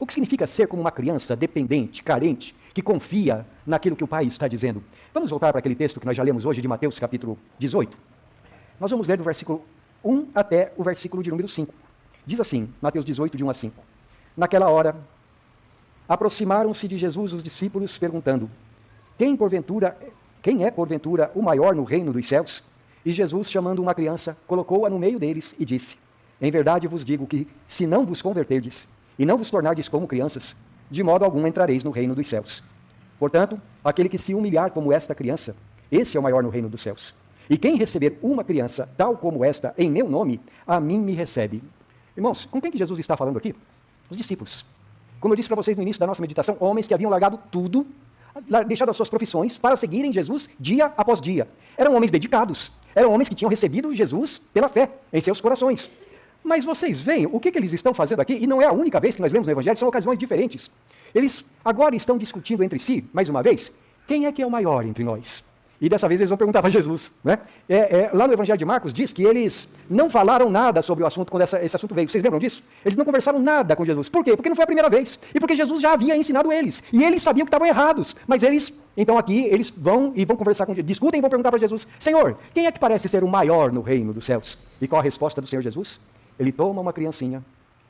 que significa ser como uma criança dependente, carente, que confia naquilo que o pai está dizendo. Vamos voltar para aquele texto que nós já lemos hoje de Mateus capítulo 18. Nós vamos ler do versículo 1 até o versículo de número 5. Diz assim, Mateus 18, de 1 a 5. Naquela hora, aproximaram-se de Jesus os discípulos, perguntando: quem é porventura o maior no reino dos céus? E Jesus, chamando uma criança, colocou-a no meio deles e disse: em verdade vos digo que, se não vos converterdes e não vos tornardes como crianças, de modo algum entrareis no reino dos céus. Portanto, aquele que se humilhar como esta criança, esse é o maior no reino dos céus. E quem receber uma criança tal como esta em meu nome, a mim me recebe. Irmãos, com quem que Jesus está falando aqui? Os discípulos. Como eu disse para vocês no início da nossa meditação, homens que haviam largado tudo, deixado as suas profissões para seguirem Jesus dia após dia. Eram homens dedicados, eram homens que tinham recebido Jesus pela fé em seus corações. Mas vocês veem o que eles estão fazendo aqui, e não é a única vez que nós lemos no Evangelho, são ocasiões diferentes. Eles agora estão discutindo entre si, mais uma vez, quem é que é o maior entre nós? E dessa vez eles vão perguntar para Jesus. Né? Lá no Evangelho de Marcos diz que eles não falaram nada sobre o assunto quando esse assunto veio. Vocês lembram disso? Eles não conversaram nada com Jesus. Por quê? Porque não foi a primeira vez. E porque Jesus já havia ensinado eles. E eles sabiam que estavam errados. Mas eles, então aqui, eles vão conversar com Jesus. Discutem e vão perguntar para Jesus: Senhor, quem é que parece ser o maior no reino dos céus? E qual a resposta do Senhor Jesus? Ele toma uma criancinha,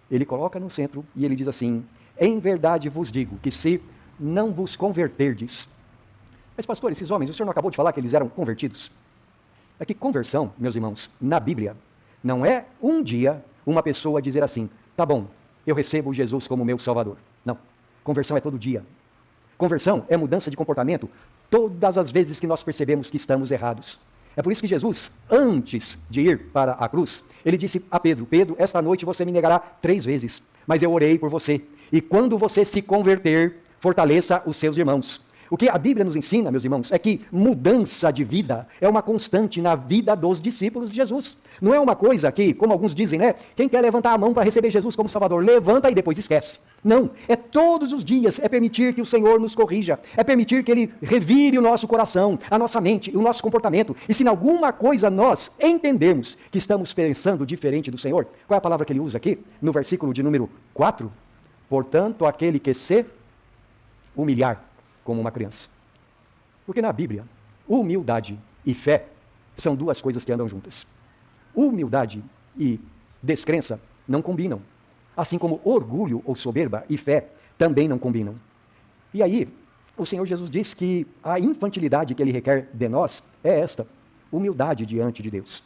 ele coloca no centro e ele diz assim: em verdade vos digo que se não vos converterdes. Mas pastor, esses homens, o senhor não acabou de falar que eles eram convertidos? É que conversão, meus irmãos, na Bíblia, não é um dia uma pessoa dizer assim: tá bom, eu recebo Jesus como meu Salvador. Não, conversão é todo dia. Conversão é mudança de comportamento todas as vezes que nós percebemos que estamos errados. É por isso que Jesus, antes de ir para a cruz, ele disse a Pedro: Pedro, esta noite você me negará 3 vezes, mas eu orei por você. E quando você se converter, fortaleça os seus irmãos. O que a Bíblia nos ensina, meus irmãos, é que mudança de vida é uma constante na vida dos discípulos de Jesus. Não é uma coisa que, como alguns dizem, né? Quem quer levantar a mão para receber Jesus como Salvador, levanta e depois esquece. Não, é todos os dias, é permitir que o Senhor nos corrija, é permitir que Ele revire o nosso coração, a nossa mente, o nosso comportamento. E se em alguma coisa nós entendermos que estamos pensando diferente do Senhor, qual é a palavra que Ele usa aqui? No versículo de número 4, portanto, aquele que se humilhar como uma criança. Porque na Bíblia, humildade e fé são 2 coisas que andam juntas. Humildade e descrença não combinam. Assim como orgulho ou soberba e fé também não combinam. E aí, o Senhor Jesus diz que a infantilidade que Ele requer de nós é esta: humildade diante de Deus.